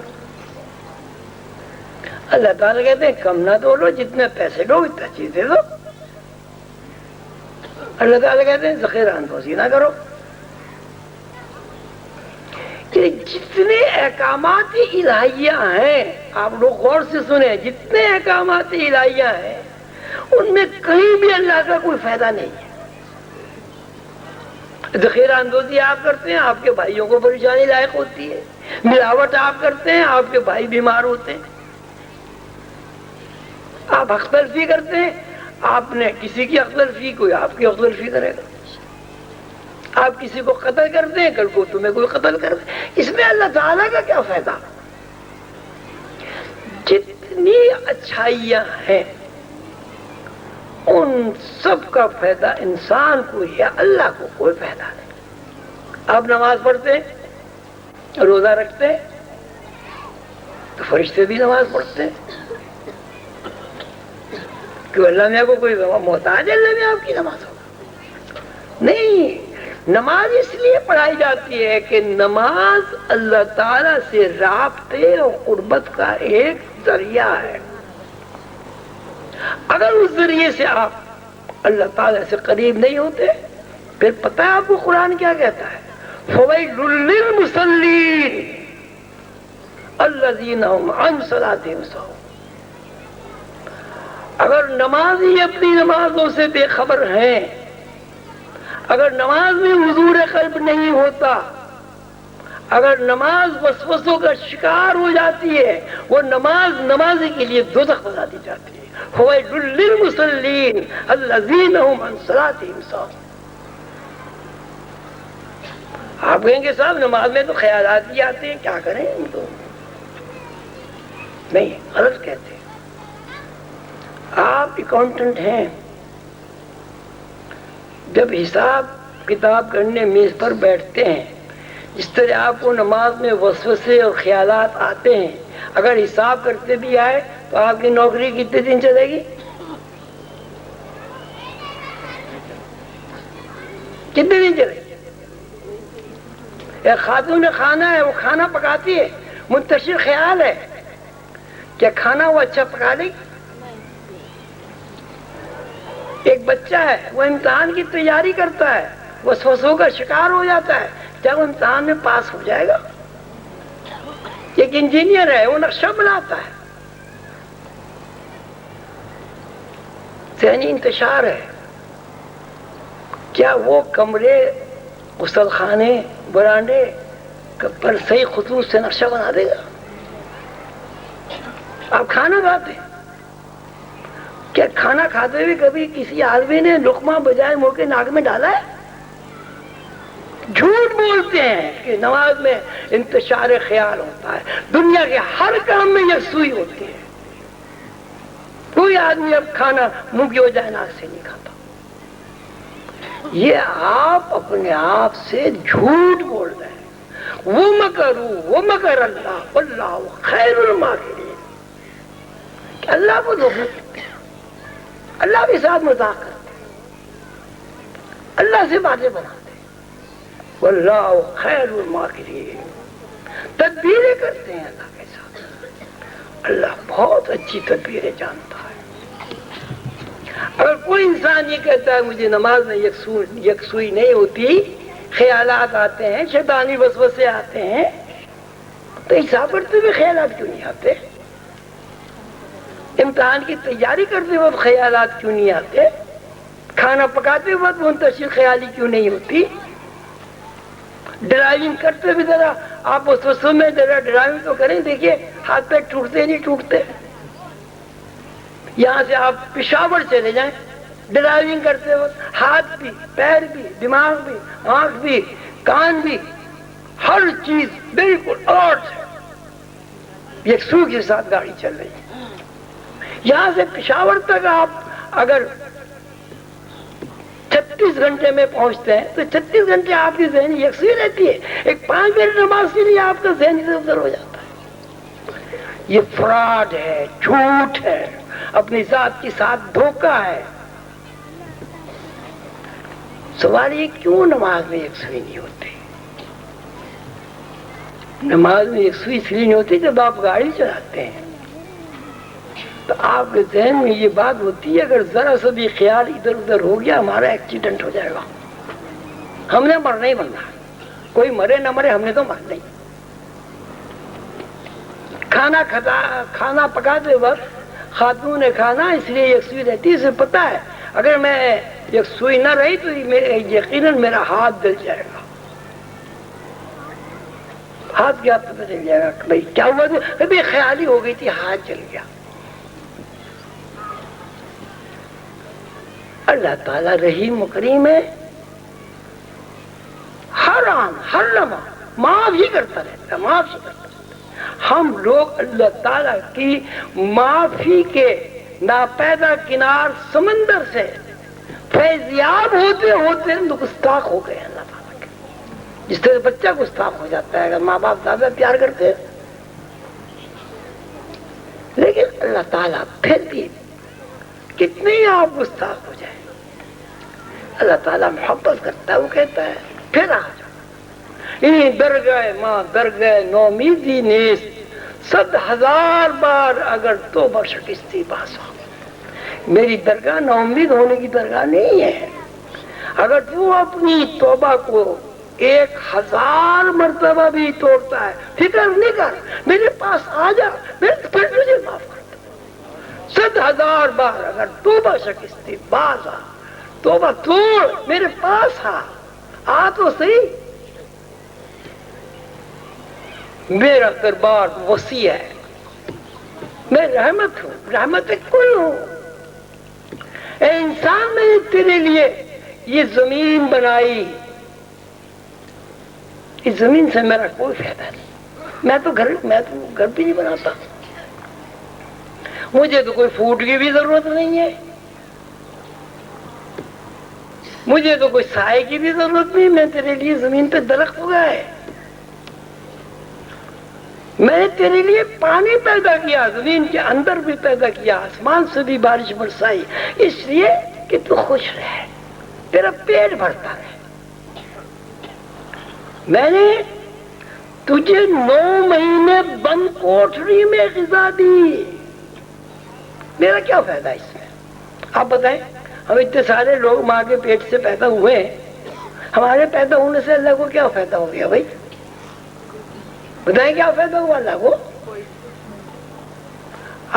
اللہ تعالیٰ کہتے ہیں کم نہ دو، جتنے پیسے لو اتنا چیز دے دو، اللہ تعالیٰ کہتے ہیں ذخیرہ اندوزی نہ کرو۔ کہ جتنے احکامات الہیہ ہیں، آپ لوگ غور سے سنیں، جتنے احکامات الہیہ ہیں ان میں کہیں بھی اللہ کا کوئی فائدہ نہیں ہے۔ ذخیرہ اندوزی آپ کرتے ہیں، آپ کے بھائیوں کو پریشانی لاحق ہوتی ہے، ملاوٹ آپ کرتے ہیں، آپ کے بھائی بیمار ہوتے ہیں، آپ حق تلفی کرتے ہیں، آپ نے کسی کی حق تلفی، کوئی آپ کی حق تلفی کرے گا، آپ کسی کو قتل کرتے ہیں، کل کو تمہیں کوئی قتل کر دے، اس میں اللہ تعالیٰ کا کیا فائدہ؟ جتنی اچھائیاں ہیں ان سب کا فائدہ انسان کو ہے، اللہ کو کوئی فائدہ نہیں۔ آپ نماز پڑھتے ہیں، روزہ رکھتے ہیں، تو فرشتے بھی نماز پڑھتے ہیں، کہ اللہ میں کو کوئی محتاج ہے اللہ میں آپ کی نماز ہوگا؟ نہیں، نماز اس لیے پڑھائی جاتی ہے کہ نماز اللہ تعالیٰ سے رابطے اور قربت کا ایک ذریعہ ہے۔ اگر اس ذریعے سے آپ اللہ تعالیٰ سے قریب نہیں ہوتے، پھر پتہ ہے آپ کو قرآن کیا کہتا ہے؟ فَوَيْلٌ لِّلْمُصَلِّينَ الَّذِينَ هُمْ عَنْ صَلَاتِهِمْ سَاهُونَ۔ اگر نمازی اپنی نمازوں سے بے خبر ہیں، اگر نماز میں حضور قلب نہیں ہوتا، اگر نماز وسوسوں کا شکار ہو جاتی ہے، وہ نماز نمازی کے لیے دوزخ بنا دی جاتی ہے۔ فَوَيْلٌ لِّلْمُصَلِّينَ الَّذِينَ هُمْ عَنْ صَلَاتِهِمْ سَاهُونَ۔ آپ کہیں گے صاحب نماز میں تو خیالات ہی آتے ہیں، کیا کریں ہم تو؟ نہیں، غلط کہتے ہیں۔ آپ اکاؤنٹنٹ ہیں، جب حساب کتاب کرنے میز پر بیٹھتے ہیں، جس طرح آپ کو نماز میں وسوسے اور خیالات آتے ہیں، اگر حساب کرتے بھی آئے تو آپ کی نوکری کتنے دن چلے گی؟ کتنے دن چلے گی؟ ایک خاتون خانہ ہے، وہ کھانا پکاتی ہے، منتشر خیال ہے کیا کھانا وہ اچھا پکا لے گی؟ ایک بچہ ہے، وہ امتحان کی تیاری کرتا ہے، وسوسوں کا شکار ہو جاتا ہے، کیا وہ امتحان میں پاس ہو جائے گا؟ ایک انجینئر ہے، وہ نقشہ بناتا ہے، ذہنی انتشار ہے، کیا وہ کمرے، غسل خانے، برانڈے پر صحیح خطوط سے نقشہ بنا دے گا؟ آپ کھانا کھاتے ہیں، کیا کھانا کھاتے ہوئے کبھی کسی آدمی نے لقمہ بجائے منہ کے ناک میں ڈالا ہے؟ جھوٹ بولتے ہیں کہ نماز میں انتشار خیال ہوتا ہے، دنیا کے ہر کام میں یکسوئی ہوتی ہے، کوئی آدمی اب کھانا منہ کی بجائے ناک سے نہیں کھاتا۔ یہ آپ اپنے آپ سے جھوٹ بول رہے ہیں۔ وَمَكَرُوا وَمَكَرَ اللَّهُ وَاللَّهُ خَيْرُ الْمَاكِرِينَ کہ اللہ کو دھوکہ دیتے ہیں، اللہ کے ساتھ مذاق کرتے ہیں، اللہ سے باتیں بناتے ہیں، وَاللَّهُ خَيْرُ الْمَاكِرِينَ تدبیریں کرتے ہیں اللہ کے ساتھ، اللہ بہت اچھی تدبیریں جانتا ہے۔ اگر کوئی انسان یہ کہتا ہے مجھے نماز میں یکسوئی نہیں ہوتی، خیالات آتے ہیں، شیطانی وسوسے آتے ہیں، تو حساب کرتے ہوئے خیالات کیوں نہیں آتے؟ امتحان کی تیاری کرتے وقت خیالات کیوں نہیں آتے؟ کھانا پکاتے وقت منتشر خیالی کیوں نہیں ہوتی؟ ڈرائیونگ کرتے بھی ذرا آپ وسوسوں میں ذرا ڈرائیونگ تو کریں، دیکھیے ہاتھ پیر ٹوٹتے نہیں ٹوٹتے۔ یہاں سے آپ پشاور چلے جائیں، ڈرائیونگ کرتے وقت ہاتھ بھی، پیر بھی، دماغ بھی، آنکھ بھی، کان بھی، ہر چیز بالکل الرٹ ہے، یکسو کے ساتھ گاڑی چل رہی ہے۔ یہاں سے پشاور تک آپ اگر 36 گھنٹے میں پہنچتے ہیں تو 36 گھنٹے آپ کی ذہنی یکسوئی رہتی ہے، ایک 5 منٹ نماز کے لیے آپ کا ذہن ادھر ادھر ہو جاتا ہے۔ یہ فراڈ ہے، جھوٹ ہے، اپنی ذات کے ساتھ دھوکہ ہے۔ سوال یہ کیوں نماز میں یکسوئی نہیں ہوتی؟ نماز میں یکسوئی اس لیے نہیں ہوتی جب آپ گاڑی چلاتے ہیں تو آپ کے ذہن میں یہ بات ہوتی ہے اگر ذرا سا بھی خیال ادھر ادھر ہو گیا ہمارا ایکسیڈنٹ ہو جائے گا، ہم نے مرنا ہی مرنا، کوئی مرے نہ مرے ہم نے تو مرنا ہی۔ کھانا پکاتے وقت خاتون کھانا اس لیے یکسوئی رہتی ہے، اسے پتا ہے اگر میں یکسوئی نہ رہی تو یقیناً میرا ہاتھ جل جائے گا۔ ہاتھ کیا پتہ چل جائے گا کہ بھائی کیا ہوا تھا، ابھی خیالی ہو گئی تھی، ہاتھ جل گیا۔ اللہ تعالیٰ رحیم و کریم ہے، ہر آن ہر لمحہ معاف ہی کرتا رہتا ہے، معاف ہی کرتا رہتا ہے۔ ہم لوگ اللہ تعالیٰ کی معافی کے ناپیدا کنار سمندر سے فیضیاب ہوتے ہوتے گستاخ ہو گئے اللہ تعالیٰ کے۔ جس طرح بچہ گستاخ ہو جاتا ہے اگر ماں باپ زیادہ پیار کرتے ہیں، لیکن اللہ تعالیٰ پھر بھی کتنے ہی آپ گستاخ ہو جائیں اللہ تعالیٰ محبت کرتا ہے، وہ کہتا ہے پھر آ جاؤ۔ درگاہ ماں درگاہ نومیدی نیست، 100,000 بار اگر توبہ شکستی باسا۔ میری درگاہ نا امید ہونے کی درگاہ نہیں ہے۔ اگر تو اپنی توبہ کو 1000 مرتبہ بھی توڑتا ہے، فکر نہیں کر، میرے پاس آ جا، میں پھر تجھے معاف کرتا ہوں۔ 100,000 بار اگر توبہ شکستی باسا، توبہ توڑ، میرے پاس آ تو صحیح۔ میرا دربار وسیع ہے، میں رحمت ہوں، رحمت کل ہوں۔ اے انسان میں نے تیرے لیے یہ زمین بنائی، اس زمین سے میرا کوئی فائدہ نہیں، میں تو گھر بھی نہیں بناتا، مجھے تو کوئی فوڈ کی بھی ضرورت نہیں ہے، مجھے تو کوئی سائے کی بھی ضرورت نہیں، میں تیرے لیے زمین پہ درخت اگائے، میں نے تیرے لیے پانی پیدا کیا، زمین کے اندر بھی پیدا کیا، آسمان سے بھی بارش برسائی، اس لیے کہ تو خوش رہے، تیرا پیٹ بھرتا رہے۔ میں نے تجھے 9 مہینے بند کوٹری میں غذا دی، میرا کیا فائدہ اس میں؟ آپ بتائیں، ہم اتنے سارے لوگ ماں کے پیٹ سے پیدا ہوئے ہیں، ہمارے پیدا ہونے سے اللہ کو کیا فائدہ ہو گیا بھائی؟ بتائیں کیا فائدہ ہوا اللہ کو؟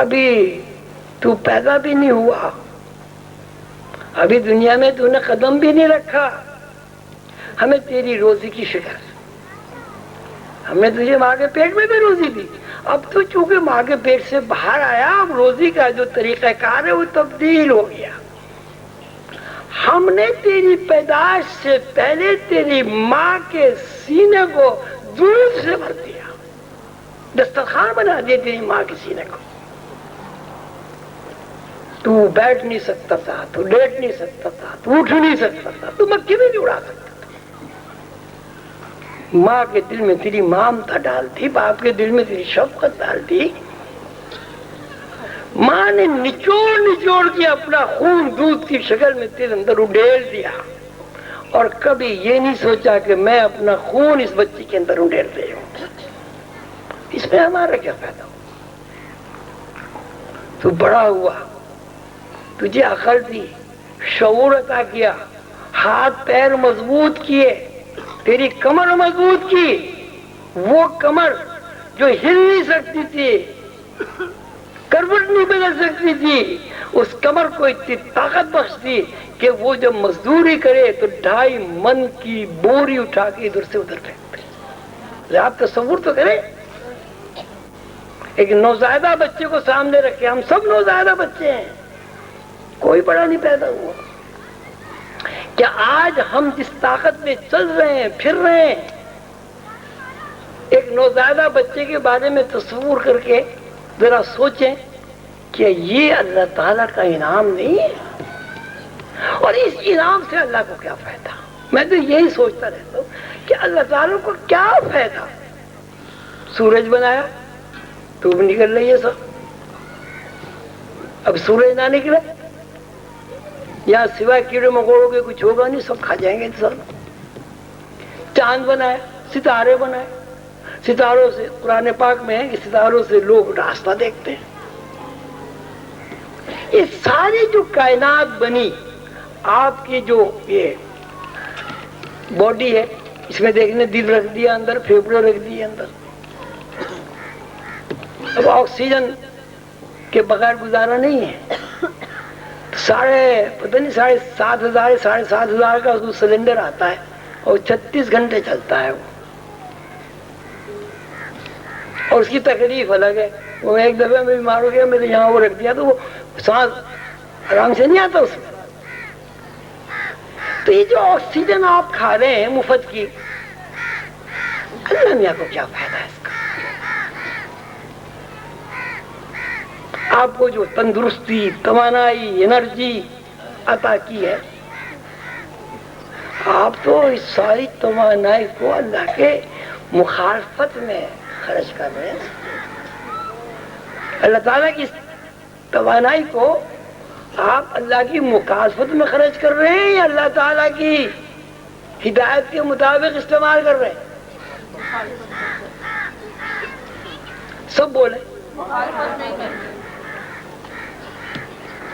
ابھی تو پیدا بھی نہیں ہوا، ابھی دنیا میں تو نے قدم بھی نہیں رکھا، ہمیں تیری روزی کی فکر، ہم نے تجھے ماں کے پیٹ میں بھی روزی دی، اب تو چونکہ ماں کے پیٹ سے باہر آیا، اب روزی کا جو طریقہ کار ہے وہ تبدیل ہو گیا۔ ہم نے تیری پیدائش سے پہلے تیری ماں کے سینے کو دودھ سے بھر دیا، دسترخوان بنا دیا تیری ماں کے سینے کو، تو بیٹھ نہیں سکتا تھا، تو لیٹ نہیں سکتا تھا، تو اٹھ نہیں سکتا تھا، تو مکھی بھی نہیں اڑا سکتا تھا، ماں کے دل میں تیری ممتا ڈالتی، باپ کے دل میں تیری شفقت ڈالتی. ماں نے نچوڑ نچوڑ کے اپنا خون دودھ کی شکل میں تیرے اندر اڈیل دیا، اور کبھی یہ نہیں سوچا کہ میں اپنا خون اس بچی کے اندر اڈیل رہی ہوں. اس میں ہمارا کیا فائدہ؟ تو بڑا ہوا، تجھے عقل دی، شعور عطا کیا، ہاتھ پیر مضبوط کیے، تیری کمر مضبوط کی. وہ کمر جو ہل نہیں سکتی تھی، کروٹ نہیں بدل سکتی تھی، اس کمر کو اتنی طاقت بخش دی کہ وہ جب مزدوری کرے تو 2.5 من کی بوری اٹھا کے ادھر سے ادھر پھینکتے. آپ تصور تو کریں، ایک نوزائیدہ بچے کو سامنے رکھے. ہم سب نوزائیدہ بچے ہیں، کوئی بڑا نہیں پیدا ہوا. کیا آج ہم جس طاقت میں چل رہے ہیں، پھر رہے ہیں، ایک نوزائیدہ بچے کے بارے میں تصور کر کے ذرا سوچیں کہ یہ اللہ تعالیٰ کا انعام نہیں ہے؟ اور اس انعام سے اللہ کو کیا فائدہ؟ میں تو یہی سوچتا رہتا ہوں کہ اللہ تعالیٰ کو کیا فائدہ؟ سورج بنایا، دھوپ نکل رہی ہے، سب اب سورج نہ نکلے یہاں سوائے کیڑے مکوڑوں کے کچھ ہوگا نہیں، سب کھا جائیں گے انسان. چاند بنایا، ستارے بنائے، ستاروں سے قرآن پاک میں ہے کہ ستاروں سے لوگ راستہ دیکھتے ہیں. یہ ساری جو کائنات بنی، آپ کی جو یہ باڈی ہے، اس میں دیکھنے دل رکھ دیا اندر، پھیپڑے رکھ دیے اندر. اب آکسیجن کے بغیر گزارا نہیں ہے. پتہ نہیں 7,500 7,500 کا اس سلنڈر آتا ہے اور 36 گھنٹے چلتا ہے وہ، اور اس کی تکلیف الگ ہے. وہ ایک دفعہ میں بیمار ہو گیا، میرے یہاں وہ رکھ دیا تو وہ سانس آرام سے نہیں آتا اس میں. تو یہ جو آکسیجن آپ کھا رہے ہیں مفت کی، اللہ میاں کو کیا فائدہ ہے اس کا؟ آپ کو جو تندرستی، توانائی، انرجی عطا کی ہے، آپ تو اس ساری توانائی کو اللہ کے مخالفت میں خرچ کر رہے ہیں. اللہ تعالیٰ کی توانائی کو آپ اللہ کی مخالفت میں خرچ کر رہے ہیں یا اللہ تعالیٰ کی ہدایت کے مطابق استعمال کر رہے ہیں؟ سب بولے.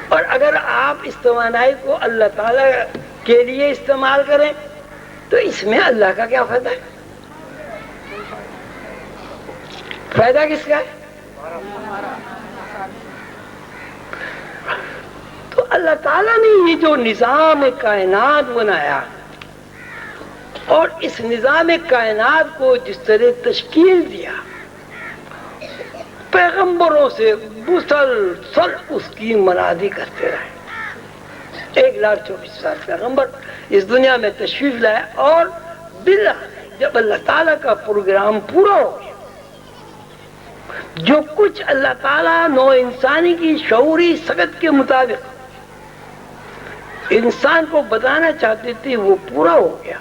اور اگر آپ اس توانائی کو اللہ تعالیٰ کے لیے استعمال کریں تو اس میں اللہ کا کیا فائدہ ہے؟ فائدہ کس کا ہے؟ تو اللہ تعالیٰ نے یہ جو نظام کائنات بنایا، اور اس نظام کائنات کو جس طرح تشکیل دیا، پیغمبروں سے مسلسل اس کی منادی کرتے رہے. 1,24,000 پیغمبر اس دنیا میں تشریف لائے، اور جب اللہ تعالیٰ کا پروگرام پورا ہو گیا، جو کچھ اللہ تعالیٰ نو انسانی کی شعوری سکت کے مطابق انسان کو بتانا چاہتے تھے وہ پورا ہو گیا.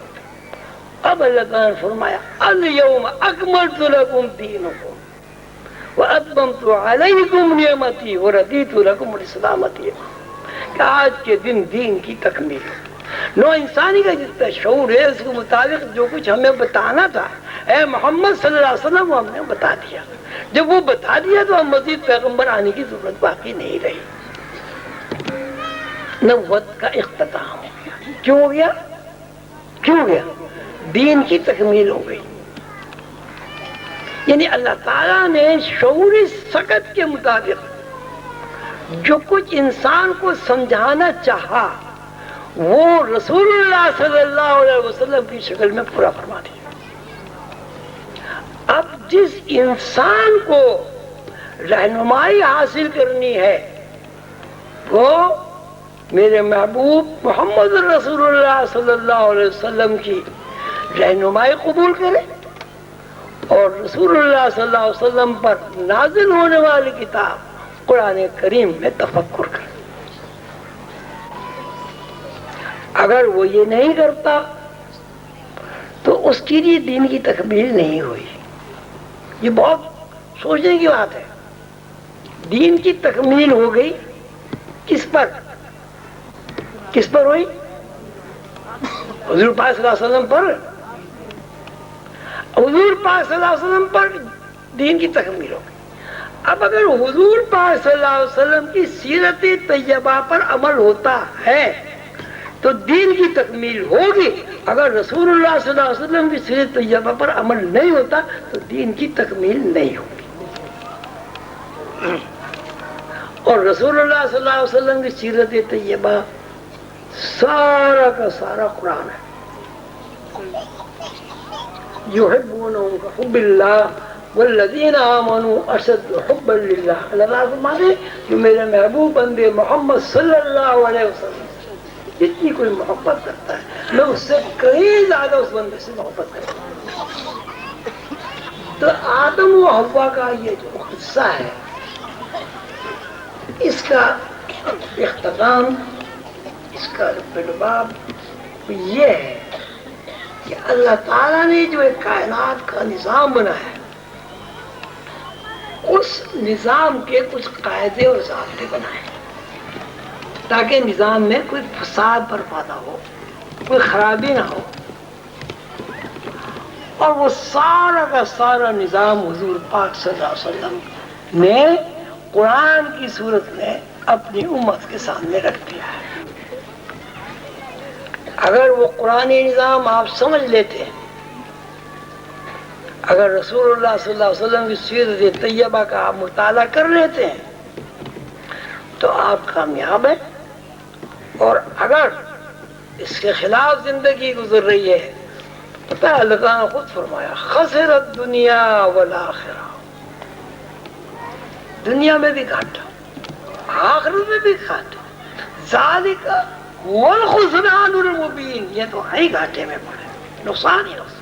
اب اللہ تعالیٰ نے فرمایا الیوم اکملت لکم دینکم واتممت علیکم نعمتی ورضیت لکم الاسلام دینا، کہ آج کے دن دین کی تکمیل ہو. نو انسانی کا جتنا شعور ہے اس کے مطابق جو کچھ ہمیں بتانا تھا اے محمد صلی اللہ علیہ وسلم وہ ہم نے بتا دیا. جب وہ بتا دیا تو ہم مزید پیغمبر آنے کی ضرورت باقی نہیں رہی. نبوت کا اختتام ہو گیا. کیوں ہو گیا؟ کیوں گیا؟ دین کی تکمیل ہو گئی. یعنی اللہ تعالیٰ نے شعوری سکت کے مطابق جو کچھ انسان کو سمجھانا چاہا وہ رسول اللہ صلی اللہ علیہ وسلم کی شکل میں پورا فرما دیا. اب جس انسان کو رہنمائی حاصل کرنی ہے وہ میرے محبوب محمد رسول اللہ صلی اللہ علیہ وسلم کی رہنمائی قبول کرے اور رسول اللہ صلی اللہ علیہ وسلم پر نازل ہونے والی کتاب قرآن کریم میں تفکر کرے. اگر وہ یہ نہیں کرتا تو اس کے لیے دین کی تکمیل نہیں ہوئی. یہ بہت سوچنے کی بات ہے. دین کی تکمیل ہو گئی کس پر ہوئی؟ حضور پاک صلی اللہ علیہ وسلم پر. حضور پاک صلی اللہ علیہ وسلم پر دین کی تکمیل ہو گئی. اب اگر حضور پاک صلی اللہ علیہ وسلم کی سیرت طیبہ پر عمل ہوتا ہے تو دین کی تکمیل ہوگی. اگر رسول اللہ صلی اللہ علیہ وسلم کی سیرت طیبہ پر عمل نہیں ہوتا تو دین کی تکمیل نہیں ہوگی. اور رسول اللہ صلی اللہ علیہ وسلم کی سیرت طیبہ سارا کا سارا قرآن ہے. یحبونہم کحب اللہ والذین آمنوا اشد حبا للہ. اللہ فرماتے ہیں جو میرے محبوب بندے محمد صلی اللہ علیہ وسلم جتنی کوئی محبت کرتا ہے میں اس سے کہیں زیادہ اس بندے سے محبت کرتا ہوں. تو آدم و حوا کا یہ جو قصہ ہے اس کا اختتام، اس کا لباب یہ ہے کہ اللہ تعالیٰ نے جو ایک کائنات کا نظام بنایا اس نظام کے کچھ قاعدے اور ضابطے بنائے تاکہ نظام میں کوئی فساد برپا نہ ہو، کوئی خرابی نہ ہو. اور وہ سارا کا سارا نظام حضور پاک صلی اللہ علیہ وسلم نے قرآن کی صورت میں اپنی امت کے سامنے رکھ دیا ہے. اگر وہ قرآنی نظام آپ سمجھ لیتے ہیں، اگر رسول اللہ صلی اللہ علیہ وسلم کی سیرت طیبہ کا آپ مطالعہ کر لیتے ہیں تو آپ کامیاب ہیں. اور اگر اس کے خلاف زندگی گزر رہی ہے، پتہ ہے اللہ تعالیٰ نے خود فرمایا خسرت دنیا والآخرہ، دنیا میں بھی گھاٹا آخرت میں بھی گھاٹا. ذالک هو الخسران المبین، یہ تو ہے ہی گھاٹے میں پڑے، نقصان ہی نقصان.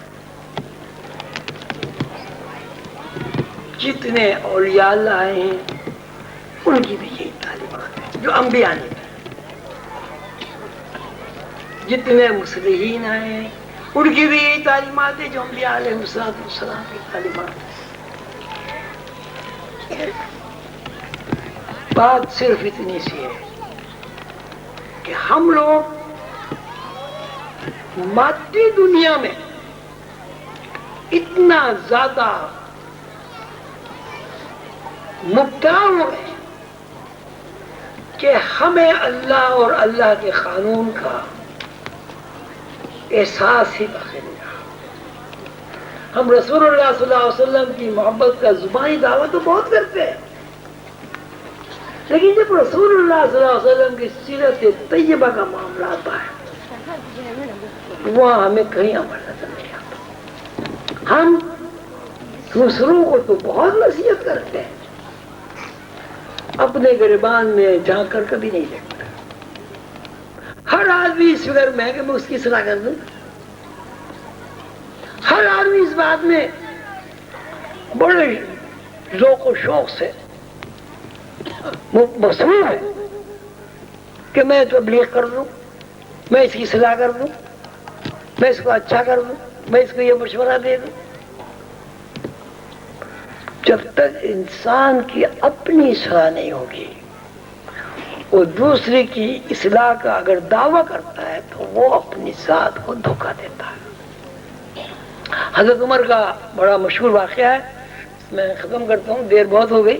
جتنے اولیاء اللہ آئے ہیں ان کی بھی یہی تعلیمات ہیں جو انبیاء نے دی. جتنے مصلحین آئے ہیں ان کی بھی یہی تعلیمات ہیں جو انبیاء علیہ السلام کی تعلیمات ہیں. بات صرف اتنی سی ہے کہ ہم لوگ مادی دنیا میں اتنا زیادہ مبتلا ہو گئے کہ ہمیں اللہ اور اللہ کے قانون کا احساس ہی باقی نہیں رہا. ہم رسول اللہ صلی اللہ علیہ وسلم کی محبت کا زبانی دعویٰ تو بہت کرتے ہیں، لیکن جب رسول اللہ صلی اللہ علیہ وسلم کی سیرت طیبہ کا معاملہ آتا ہے وہاں ہمیں کہیں عمل نظر نہیں آتا. ہم دوسروں کو تو بہت نصیحت کرتے ہیں، اپنے گریبان میں جا کر کبھی نہیں دیکھتا. ہر آدمی اس فکر میں ہے کہ میں اس کی اصلاح کر دوں. ہر آدمی اس بات میں بڑے ذوق و شوق سے مصروف ہے کہ میں تبلیغ کر دوں، میں اس کی اصلاح کر دوں، میں اس کو اچھا کر دوں، میں اس کو یہ مشورہ دے دوں. جب تک انسان کی اپنی اصلاح نہیں ہوگی، وہ دوسرے کی اصلاح کا اگر دعویٰ کرتا ہے تو وہ اپنی ذات کو دھوکہ دیتا ہے. حضرت عمر کا بڑا مشہور واقعہ ہے، میں ختم کرتا ہوں، دیر بہت ہو گئی،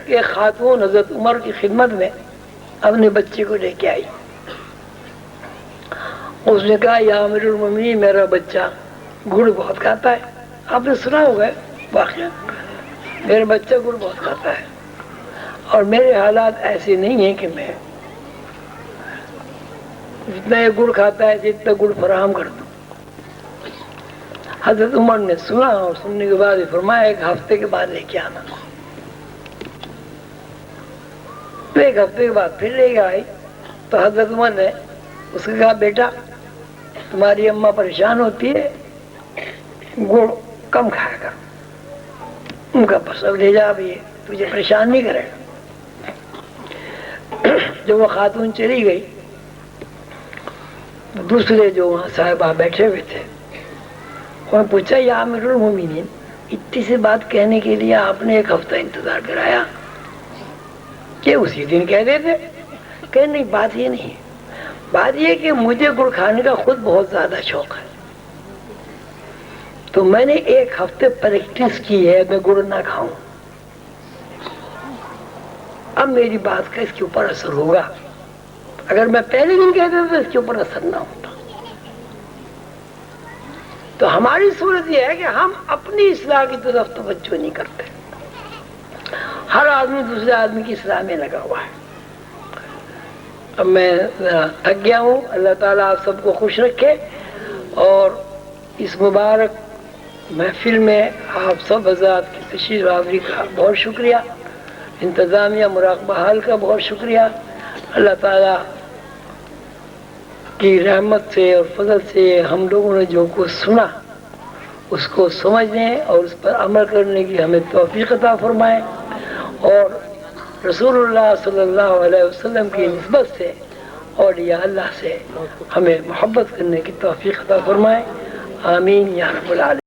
کہ خاتون حضرت عمر کی خدمت میں اپنے بچے کو لے کے آئی. اس نے کہا یا امیر المومنین میرا بچہ گڑ بہت کھاتا ہے. آپ نے سنا ہوگا واقعہ، میرا بچہ گڑ بہت کھاتا ہے اور میرے حالات ایسے نہیں ہیں کہ میں جتنا یہ گڑ کھاتا ہے جتنا گڑ فراہم کر دوں. حضرت عمر نے سنا اور سننے کے بعد فرمایا ایک ہفتے کے بعد لے کے آنا. تو ایک ہفتے کے بعد پھر لے کے آئی تو حضرت عمر نے اس کو کہا بیٹا تمہاری اماں پریشان ہوتی ہے، گڑ کم کھایا کر. ان کا بس اب لے جا، ابھی تجھے پریشان نہیں کرے گا. جب وہ خاتون چلی گئی دوسرے جو وہاں صاحبہ بیٹھے ہوئے تھے میں پوچھا یا امیر المومنین اتنی سی بات کہنے کے لیے آپ نے 1 ہفتہ انتظار کرایا کہ اسی دن کہہ دیتے؟ کہ نہیں، بات یہ نہیں، بات یہ کہ مجھے گڑ کھانے کا خود بہت زیادہ شوق ہے، تو میں نے 1 ہفتے پریکٹس کی ہے میں گڑ نہ کھاؤں. اب میری بات کا اس کے اوپر اثر ہوگا. اگر میں پہلے دن کہہ دیتا تو اس کے اوپر اثر نہ ہوتا. تو ہماری صورت یہ ہے کہ ہم اپنی اصلاح کی طرف توجہ نہیں کرتے. ہر آدمی دوسرے آدمی کی اصلاح میں لگا ہوا ہے. اب میں تھک گیا ہوں. اللہ تعالیٰ آپ سب کو خوش رکھے، اور اس مبارک محفل میں آپ سب حضرات کی تشریف آوری کا بہت شکریہ، انتظامیہ مراقبہ حال کا بہت شکریہ. اللہ تعالیٰ کی رحمت سے اور فضل سے ہم لوگوں نے جو کچھ سنا اس کو سمجھنے اور اس پر عمل کرنے کی ہمیں توفیق عطا فرمائے، اور رسول اللہ صلی اللہ علیہ وسلم کی نسبت سے اولیاء اللہ سے ہمیں محبت کرنے کی توفیق عطا فرمائے. آمین یا رب العالمین.